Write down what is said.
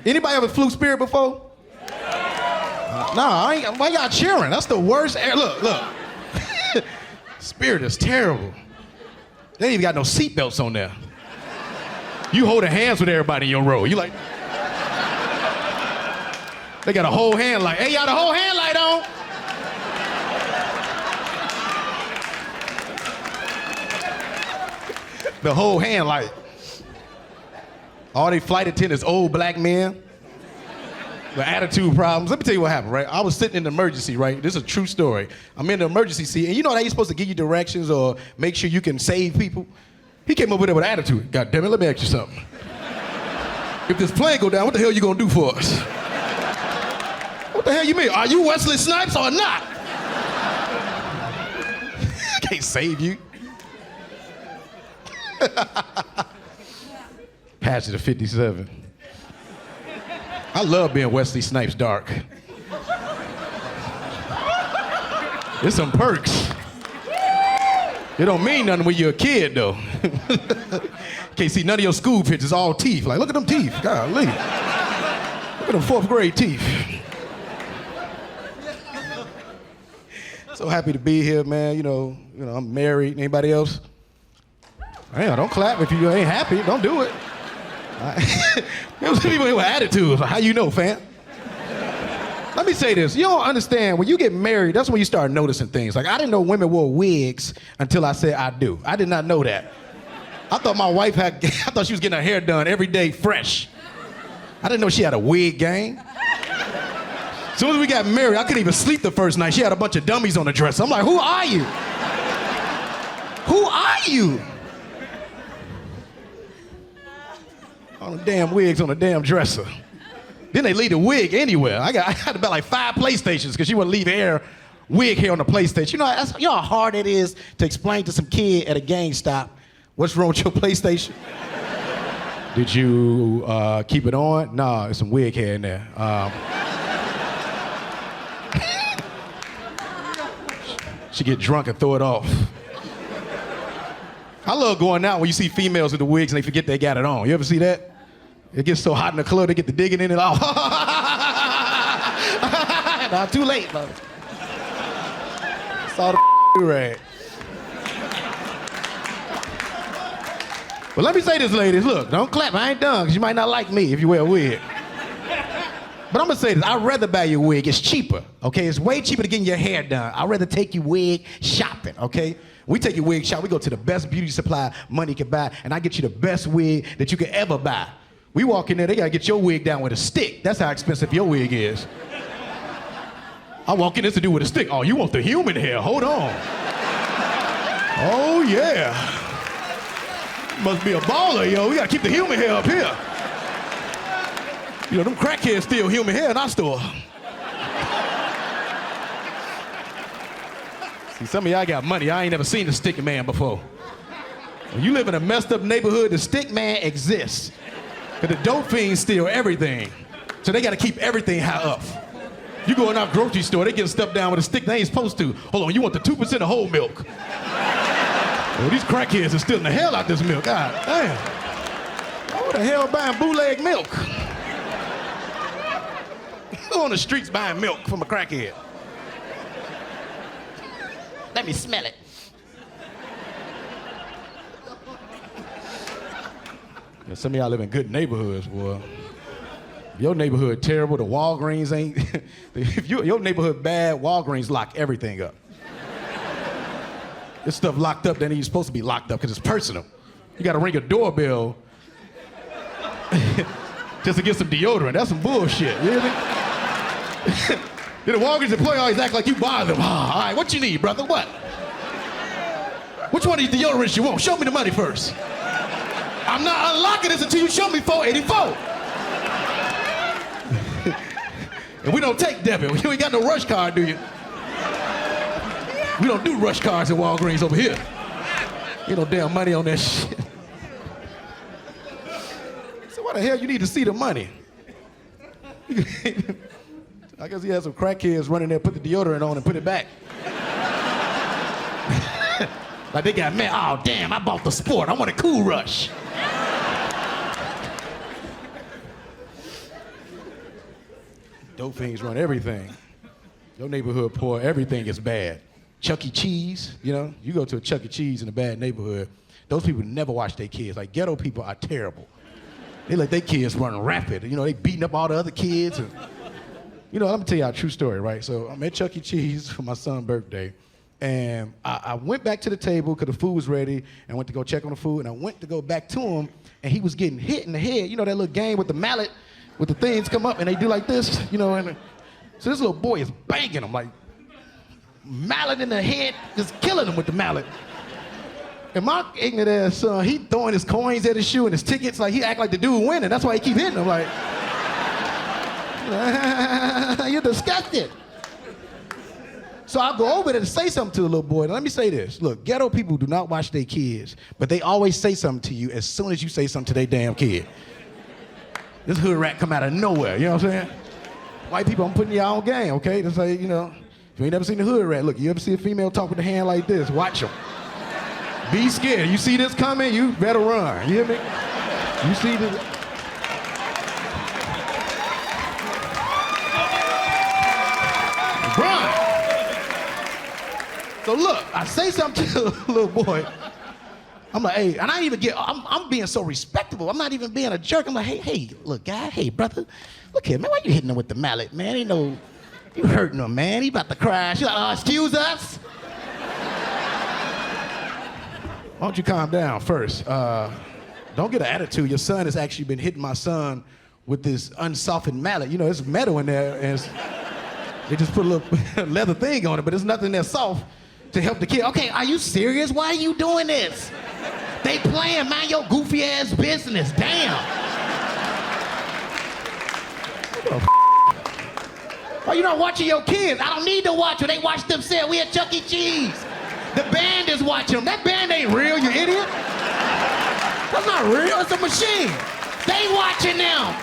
Anybody ever flew Spirit before? Nah, I ain't, why y'all cheering? That's the worst air. Look. Spirit is terrible. They ain't even got no seatbelts on there. You holding hands with everybody in your row. You like, they got a whole hand light. Hey, y'all, the whole hand light on. The whole hand light. All they flight attendants, old black men with attitude problems. Let me tell you what happened, right? I was sitting in the emergency, right? This is a true story. I'm in the emergency seat, and you know how you're supposed to give you directions or make sure you can save people? He came over there with attitude. God damn it, let me ask you something. If this plane go down, what the hell you gonna do for us? What the hell you mean? Are you Wesley Snipes or not? I can't save you. Passage of 57. I love being Wesley Snipes dark. There's some perks. It don't mean nothing when you're a kid, though. Can't see none of your school pictures, all teeth. Like, look at them teeth, golly. Look at them 4th grade teeth. So happy to be here, man. You know, I'm married. Anybody else? Damn, don't clap if you ain't happy. Don't do it. There was people with attitudes. How you know, fam? Let me say this. You don't understand. When you get married, that's when you start noticing things. Like, I didn't know women wore wigs until I said I do. I did not know that. I thought my wife I thought she was getting her hair done every day fresh. I didn't know she had a wig gang. As soon as we got married, I couldn't even sleep the first night. She had a bunch of dummies on the dresser. I'm like, who are you? Who are you? All the damn wigs on the damn dresser. Then they leave the wig anywhere. I had about like 5 PlayStations because she wouldn't leave wig hair on the PlayStation. You know how hard it is to explain to some kid at a GameStop what's wrong with your PlayStation? Did you keep it on? Nah, there's some wig hair in there. She get drunk and throw it off. I love going out when you see females with the wigs and they forget they got it on. You ever see that? It gets so hot in the club, they get to digging in it all. Nah, too late, bro. Saw the rag. But let me say this, ladies. Look, don't clap. I ain't done, because you might not like me if you wear a wig. But I'm gonna say this. I'd rather buy your wig. It's cheaper, okay? It's way cheaper to getting your hair done. I'd rather take your wig shopping, okay? We take your wig shop, we go to the best beauty supply money can buy, and I get you the best wig that you could ever buy. We walk in there, they gotta get your wig down with a stick. That's how expensive your wig is. I walk in there to do with a stick. Oh, you want the human hair? Hold on. Oh, yeah. Must be a baller, yo. We gotta keep the human hair up here. You know, them crackheads steal human hair in our store. See, some of y'all got money. I ain't never seen the stick man before. When you live in a messed up neighborhood, the stick man exists. But the dope fiends steal everything. So they gotta keep everything high up. You go in our grocery store, they get stuff down with a stick they ain't supposed to. Hold on, you want the 2% of whole milk. Well, these crackheads are stealing the hell out this milk. God damn. Who the hell buying bootleg milk? Who on the streets buying milk from a crackhead? Let me smell it. Yeah, some of y'all live in good neighborhoods, boy. If your neighborhood terrible, the Walgreens ain't. If your neighborhood bad, Walgreens lock everything up. This stuff locked up that ain't even supposed to be locked up because it's personal. You gotta ring a doorbell just to get some deodorant. That's some bullshit, you hear me? Then the Walgreens employee always act like you bother them. All right, what you need, brother? What? Which one of these deodorants you want? Show me the money first. I'm not unlocking this until you show me $4.84. And we don't take debit. You ain't got no rush card, do you? We don't do rush cards at Walgreens over here. Ain't no damn money on that shit. So why the hell you need to see the money? I guess he had some crackheads running there, put the deodorant on and put it back. Like they got mad. Oh, damn, I bought the Sport. I want a Cool Rush. Dope fiends run everything. Your neighborhood poor, everything is bad. Chuck E. Cheese, you know? You go to a Chuck E. Cheese in a bad neighborhood, those people never watch their kids. Like, ghetto people are terrible. They let their kids run rapid. You know, they beating up all the other kids. And, you know, let me tell you a true story, right? So I'm at Chuck E. Cheese for my son's birthday. And I went back to the table because the food was ready and went to go check on the food. And I went to go back to him, and he was getting hit in the head. You know that little game with the mallet, with the things come up and they do like this, you know? And so this little boy is banging him, like, mallet in the head, just killing him with the mallet. And my ignorant ass son, he throwing his coins at his shoe and his tickets, like he act like the dude winning. That's why he keep hitting him, like, you're disgusted. So I go over there to say something to the little boy. Now, let me say this. Look, ghetto people do not watch their kids, but they always say something to you as soon as you say something to their damn kid. This hood rat come out of nowhere, you know what I'm saying? White people, I'm putting y'all on game, okay? That's like, you know, if you ain't never seen the hood rat, look, you ever see a female talk with a hand like this, watch them. Be scared. You see this coming, you better run, you hear me? You see this? Run! So look, I say something to the little boy. I'm like, hey, and I even I'm being so respectable. I'm not even being a jerk. I'm like, hey, look, guy, hey, brother, look here, man, why you hitting him with the mallet, man? Ain't no, you hurting him, man. He about to cry. She's like, excuse us? Why don't you calm down first? Don't get an attitude. Your son has actually been hitting my son with this unsoftened mallet. You know, there's metal in there, and they just put a little leather thing on it, but there's nothing there soft to help the kid. Okay, are you serious? Why are you doing this? They playing, mind your goofy ass business. Damn. Why you not watching your kids? I don't need to watch them. They watch themselves. We at Chuck E. Cheese. The band is watching them. That band ain't real, you idiot. That's not real. It's a machine. They watching them.